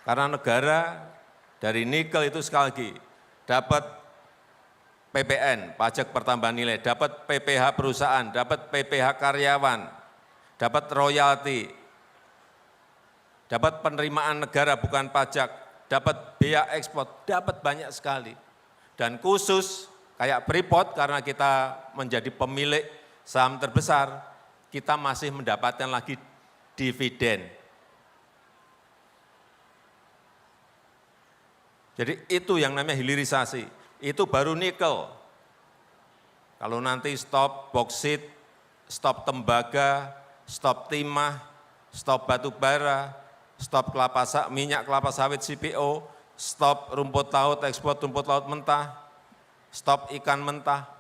Karena negara dari nikel itu sekali lagi dapat PPN, pajak pertambahan nilai, dapat PPh perusahaan, dapat PPh karyawan, dapat royalti, dapat penerimaan negara bukan pajak, dapat bea ekspor, dapat banyak sekali. Dan khusus kayak Freeport karena kita menjadi pemilik saham terbesar, kita masih mendapatkan lagi dividen. Jadi itu yang namanya hilirisasi, itu baru nikel. Kalau nanti stop boksit, stop tembaga, stop timah, stop batu bara, stop minyak kelapa sawit CPO, stop rumput laut, ekspor rumput laut mentah, stop ikan mentah,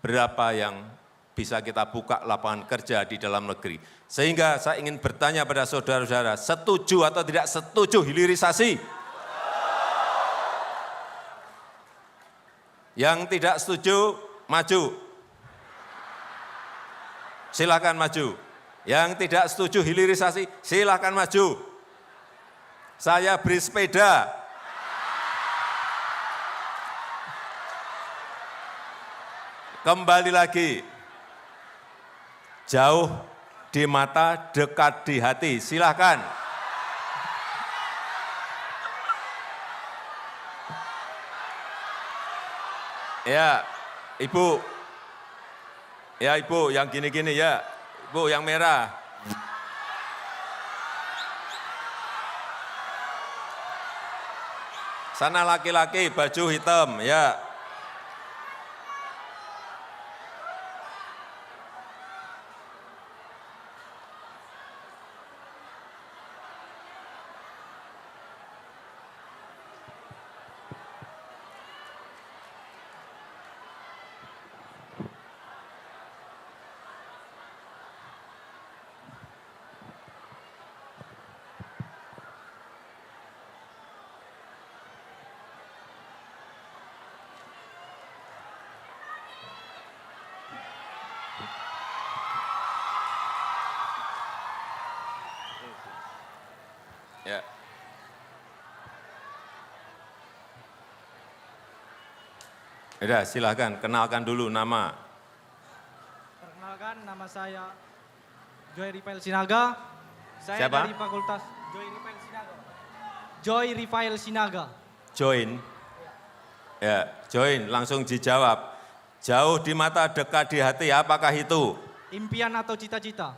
berapa yang bisa kita buka lapangan kerja di dalam negeri. Sehingga saya ingin bertanya pada saudara-saudara, setuju atau tidak setuju hilirisasi? Yang tidak setuju, maju. Silakan maju. Yang tidak setuju hilirisasi, silakan maju. Saya beri sepeda. Kembali lagi. Jauh di mata, dekat di hati. Silakan. Ya, Ibu. Ya, Ibu yang gini-gini ya. Ibu yang merah. Sana laki-laki baju hitam, ya. Ya. Sudah, silahkan kenalkan dulu nama. Perkenalkan, nama saya Joy Rifail Sinaga. Saya Siapa? dari Fakultas Joy Rifail Sinaga. Joy Rifail Sinaga. Join. Ya, join, langsung dijawab. Jauh di mata, dekat di hati, apakah itu? Impian atau cita-cita?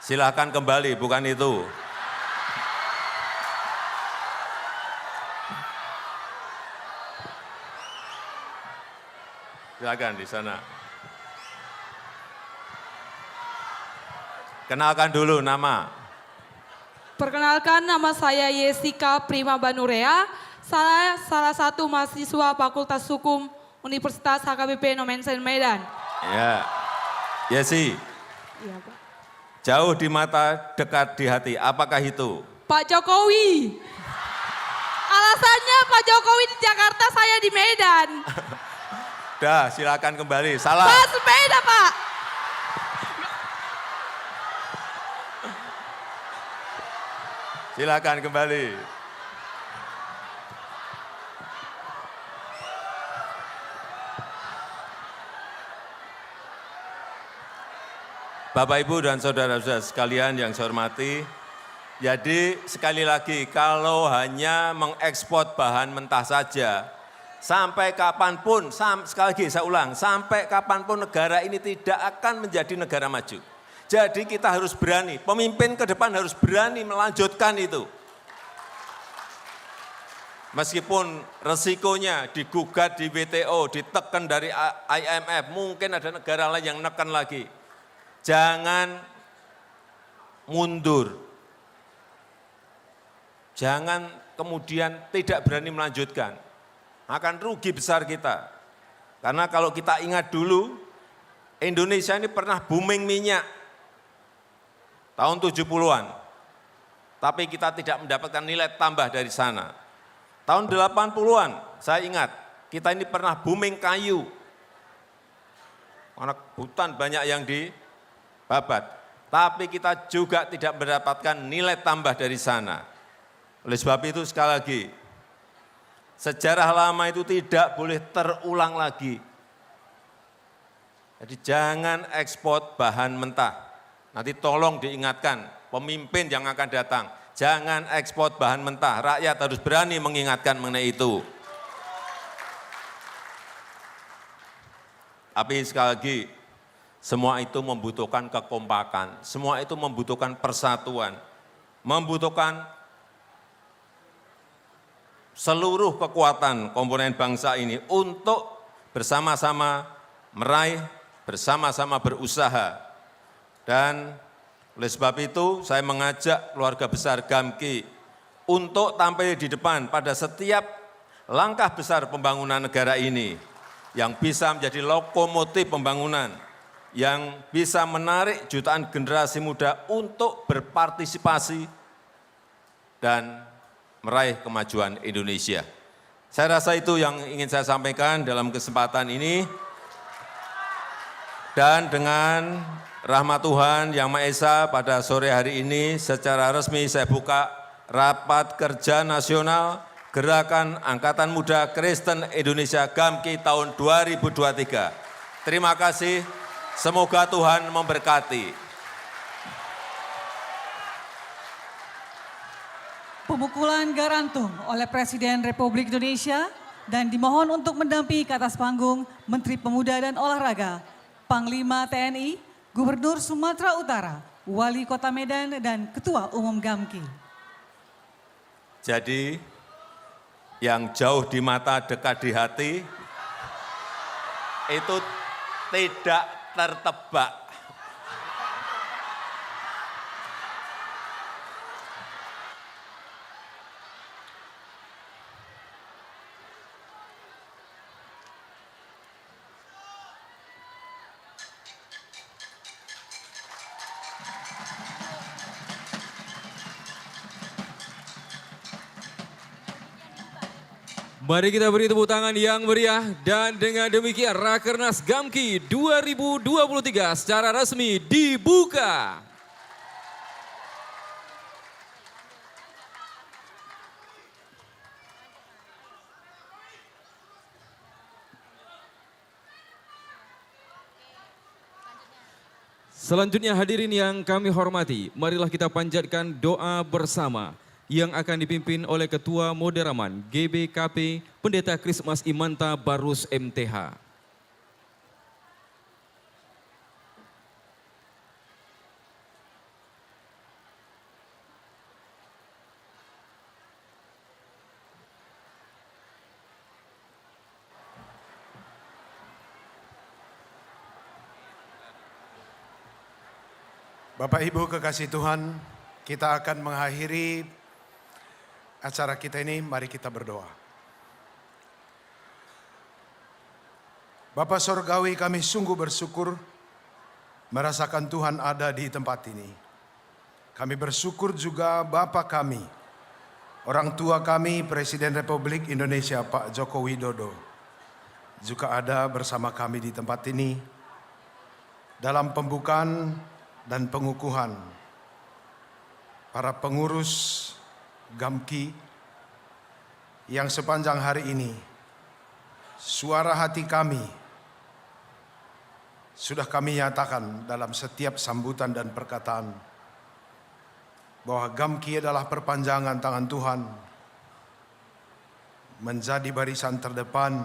Silahkan kembali, bukan itu. Silakan di sana. Kenalkan dulu nama. Perkenalkan, nama saya Yesika Prima Banurea. Saya salah satu mahasiswa Fakultas Hukum Universitas HKBP Nomensen Medan. Ya, Yesi. Iya, Pak. Jauh di mata, dekat di hati. Apakah itu? Pak Jokowi. Alasannya Pak Jokowi di Jakarta, saya di Medan. Dah, silakan kembali. Salah. Pak, sepeda, Pak. Silakan kembali. Bapak, Ibu, dan saudara-saudara sekalian yang saya hormati, jadi sekali lagi kalau hanya mengekspor bahan mentah saja, sampai kapanpun, sekali lagi saya ulang, sampai kapanpun negara ini tidak akan menjadi negara maju. Jadi kita harus berani, pemimpin ke depan harus berani melanjutkan itu. Meskipun resikonya digugat di WTO, ditekan dari IMF, mungkin ada negara lain yang nekan lagi. Jangan mundur. Jangan kemudian tidak berani melanjutkan. Akan rugi besar kita. Karena kalau kita ingat dulu, Indonesia ini pernah booming minyak tahun 70-an. Tapi kita tidak mendapatkan nilai tambah dari sana. Tahun 80-an, saya ingat, kita ini pernah booming kayu. Karena hutan banyak yang dibabat. Tapi kita juga tidak mendapatkan nilai tambah dari sana. Oleh sebab itu sekali lagi, sejarah lama itu tidak boleh terulang lagi. Jadi jangan ekspor bahan mentah. Nanti tolong diingatkan pemimpin yang akan datang. Jangan ekspor bahan mentah, rakyat harus berani mengingatkan mengenai itu. Tapi sekali lagi, semua itu membutuhkan kekompakan, semua itu membutuhkan persatuan, membutuhkan seluruh kekuatan komponen bangsa ini untuk bersama-sama meraih, bersama-sama berusaha. Dan oleh sebab itu saya mengajak keluarga besar Gamki untuk tampil di depan pada setiap langkah besar pembangunan negara ini yang bisa menjadi lokomotif pembangunan, yang bisa menarik jutaan generasi muda untuk berpartisipasi dan meraih kemajuan Indonesia. Saya rasa itu yang ingin saya sampaikan dalam kesempatan ini. Dan dengan rahmat Tuhan Yang Maha Esa, pada sore hari ini secara resmi saya buka Rapat Kerja Nasional Gerakan Angkatan Muda Kristen Indonesia Gamki tahun 2023. Terima kasih, semoga Tuhan memberkati. Pemukulan garantung oleh Presiden Republik Indonesia dan dimohon untuk mendampingi ke atas panggung Menteri Pemuda dan Olahraga, Panglima TNI, Gubernur Sumatera Utara, Wali Kota Medan, dan Ketua Umum Gamki. Jadi, yang jauh di mata dekat di hati, itu tidak tertebak. Mari kita beri tepuk tangan yang meriah, dan dengan demikian Rakernas Gamki 2023 secara resmi dibuka. Selanjutnya hadirin yang kami hormati, marilah kita panjatkan doa bersama yang akan dipimpin oleh Ketua Moderaman GBKP Pendeta Krismas Imanta Barus MTH. Bapak Ibu kekasih Tuhan, kita akan mengakhiri acara kita ini. Mari kita berdoa. Bapa Sorgawi, kami sungguh bersyukur merasakan Tuhan ada di tempat ini. Kami bersyukur juga Bapa kami, orang tua kami, Presiden Republik Indonesia Pak Joko Widodo, juga ada bersama kami di tempat ini dalam pembukaan dan pengukuhan para pengurus Gamki yang sepanjang hari ini suara hati kami sudah kami nyatakan dalam setiap sambutan dan perkataan bahwa Gamki adalah perpanjangan tangan Tuhan, menjadi barisan terdepan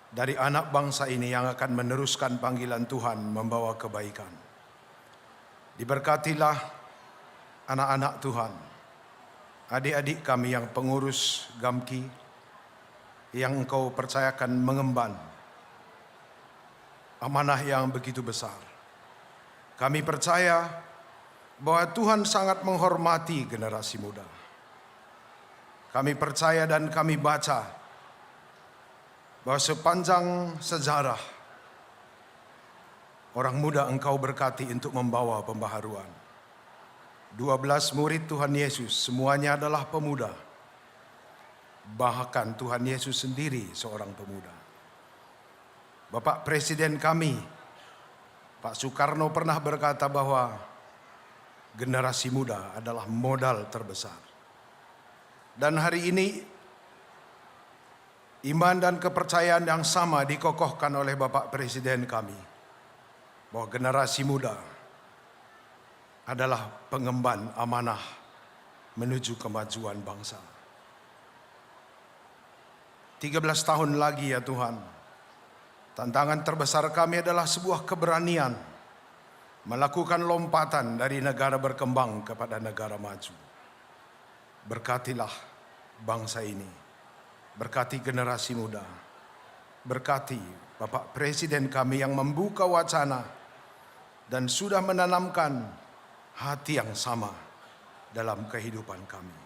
dari anak bangsa ini yang akan meneruskan panggilan Tuhan membawa kebaikan. Diberkatilah anak-anak Tuhan, adik-adik kami yang pengurus Gamki, yang Engkau percayakan mengemban amanah yang begitu besar. Kami percaya bahwa Tuhan sangat menghormati generasi muda. Kami percaya dan kami baca bahwa sepanjang sejarah orang muda Engkau berkati untuk membawa pembaharuan. 12 murid Tuhan Yesus semuanya adalah pemuda bahkan Tuhan Yesus sendiri seorang pemuda. Bapak Presiden kami, Pak Soekarno pernah berkata bahwa generasi muda adalah modal terbesar. Dan hari ini iman dan kepercayaan yang sama dikokohkan oleh Bapak Presiden kami, bahwa generasi muda adalah pengemban amanah menuju kemajuan bangsa. 13 tahun lagi ya Tuhan, tantangan terbesar kami adalah sebuah keberanian melakukan lompatan dari negara berkembang kepada negara maju. Berkatilah bangsa ini, berkati generasi muda, berkati Bapak Presiden kami yang membuka wacana dan sudah menanamkan hati yang sama dalam kehidupan kami.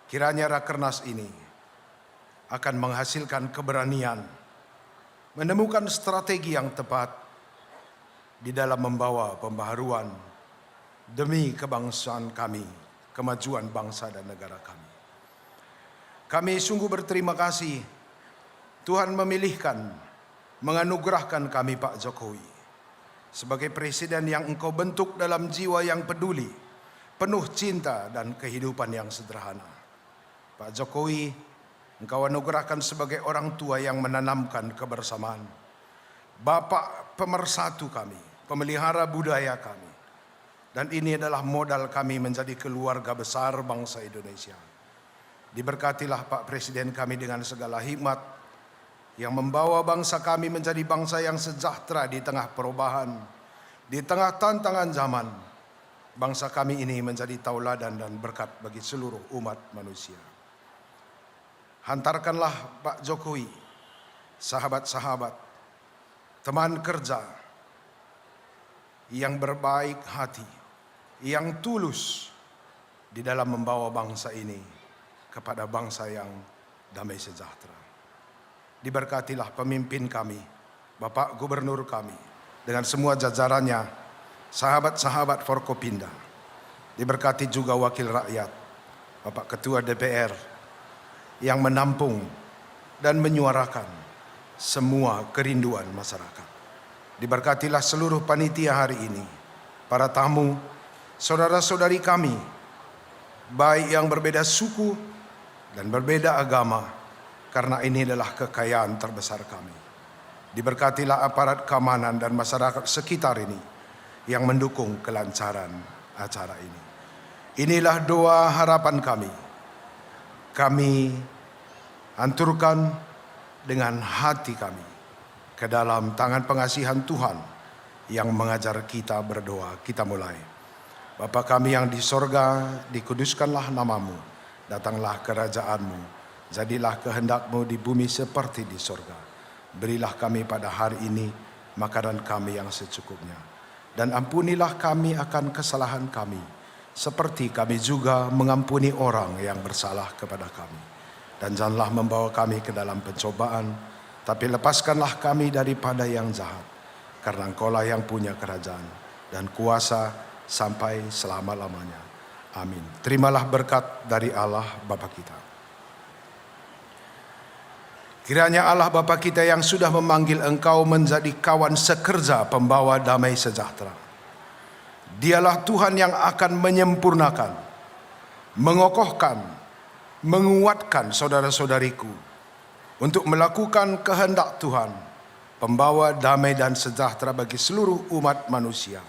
Kiranya Rakernas ini akan menghasilkan keberanian, menemukan strategi yang tepat di dalam membawa pembaharuan demi kebangsaan kami, kemajuan bangsa dan negara kami. Kami sungguh berterima kasih Tuhan memilihkan, menganugerahkan kami Pak Jokowi sebagai presiden yang Engkau bentuk dalam jiwa yang peduli, penuh cinta dan kehidupan yang sederhana. Pak Jokowi, Engkau anugerahkan sebagai orang tua yang menanamkan kebersamaan, Bapak pemersatu kami, pemelihara budaya kami. Dan ini adalah modal kami menjadi keluarga besar bangsa Indonesia. Diberkatilah Pak Presiden kami dengan segala hikmat yang membawa bangsa kami menjadi bangsa yang sejahtera di tengah perubahan, di tengah tantangan zaman. Bangsa kami ini menjadi tauladan dan berkat bagi seluruh umat manusia. Hantarkanlah Pak Jokowi, sahabat-sahabat, teman kerja yang berbaik hati, yang tulus di dalam membawa bangsa ini kepada bangsa yang damai sejahtera. Diberkatilah pemimpin kami, Bapak Gubernur kami, dengan semua jajarannya, sahabat-sahabat Forkopimda. Diberkati juga wakil rakyat, Bapak Ketua DPR, yang menampung dan menyuarakan semua kerinduan masyarakat. Diberkatilah seluruh panitia hari ini, para tamu, saudara-saudari kami, baik yang berbeda suku dan berbeda agama, karena ini adalah kekayaan terbesar kami. Diberkatilah aparat keamanan dan masyarakat sekitar ini yang mendukung kelancaran acara ini. Inilah doa harapan kami. Kami hanturkan dengan hati kami ke dalam tangan pengasihan Tuhan yang mengajar kita berdoa. Kita mulai. Bapa kami yang di sorga, dikuduskanlah namamu, datanglah kerajaanmu, jadilah kehendakmu di bumi seperti di sorga. Berilah kami pada hari ini makanan kami yang secukupnya. Dan ampunilah kami akan kesalahan kami, seperti kami juga mengampuni orang yang bersalah kepada kami. Dan janganlah membawa kami ke dalam pencobaan, tapi lepaskanlah kami daripada yang jahat. Karena Engkaulah yang punya kerajaan dan kuasa sampai selama-lamanya. Amin. Terimalah berkat dari Allah Bapa kita. Kiranya Allah Bapa kita yang sudah memanggil Engkau menjadi kawan sekerja pembawa damai sejahtera. Dialah Tuhan yang akan menyempurnakan, mengokohkan, menguatkan saudara-saudariku untuk melakukan kehendak Tuhan, pembawa damai dan sejahtera bagi seluruh umat manusia.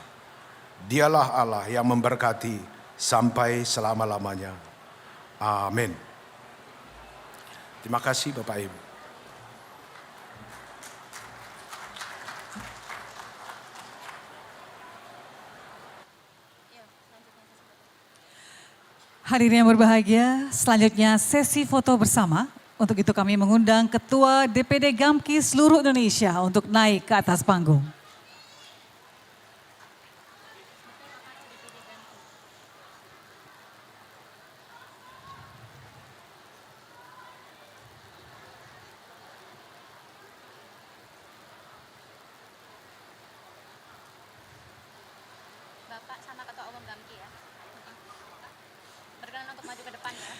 Dialah Allah yang memberkati sampai selama-lamanya. Amin. Terima kasih Bapak Ibu. Hadirin yang berbahagia, selanjutnya sesi foto bersama. Untuk itu kami mengundang Ketua DPD Gamki seluruh Indonesia untuk naik ke atas panggung. Bapak sama Ketua Umum Gamki ya. Berkenan untuk maju ke depan ya.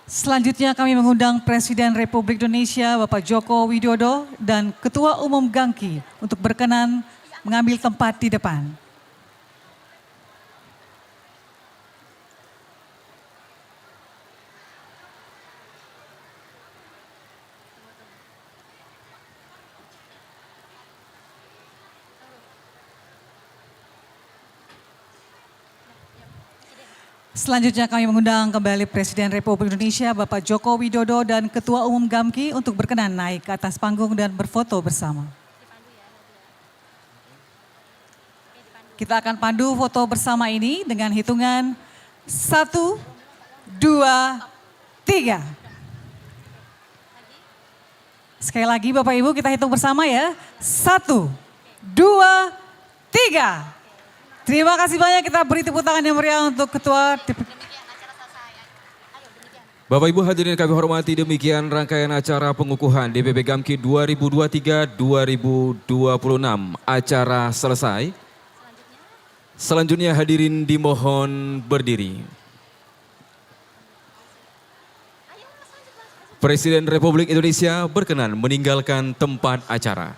Selanjutnya kami mengundang Presiden Republik Indonesia Bapak Joko Widodo dan Ketua Umum Gamki untuk berkenan mengambil tempat di depan. Selanjutnya kami mengundang kembali Presiden Republik Indonesia Bapak Joko Widodo dan Ketua Umum Gamki untuk berkenan naik ke atas panggung dan berfoto bersama. Kita akan pandu foto bersama ini dengan hitungan 1, 2, 3. Sekali lagi Bapak Ibu kita hitung bersama ya. 1, 2, 3. Terima kasih banyak, kita beri tepuk tangan yang meriah untuk Ketua Bapak Ibu hadirin kami hormati, demikian rangkaian acara pengukuhan DPP Gamki 2023-2026. Acara selesai. Selanjutnya hadirin dimohon berdiri. Presiden Republik Indonesia berkenan meninggalkan tempat acara.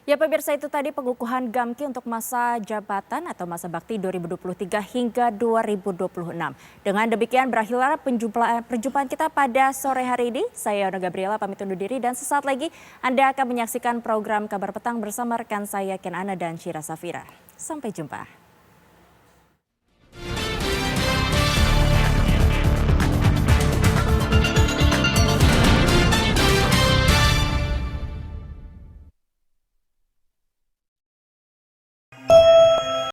Ya pemirsa, itu tadi pengukuhan Gamki untuk masa jabatan atau masa bakti 2023 hingga 2026. Dengan demikian berakhirlah perjumpaan kita pada sore hari ini. Saya Yona Gabriela pamit undur diri dan sesaat lagi Anda akan menyaksikan program Kabar Petang bersama rekan saya Ken Ana dan Syira Safira. Sampai jumpa.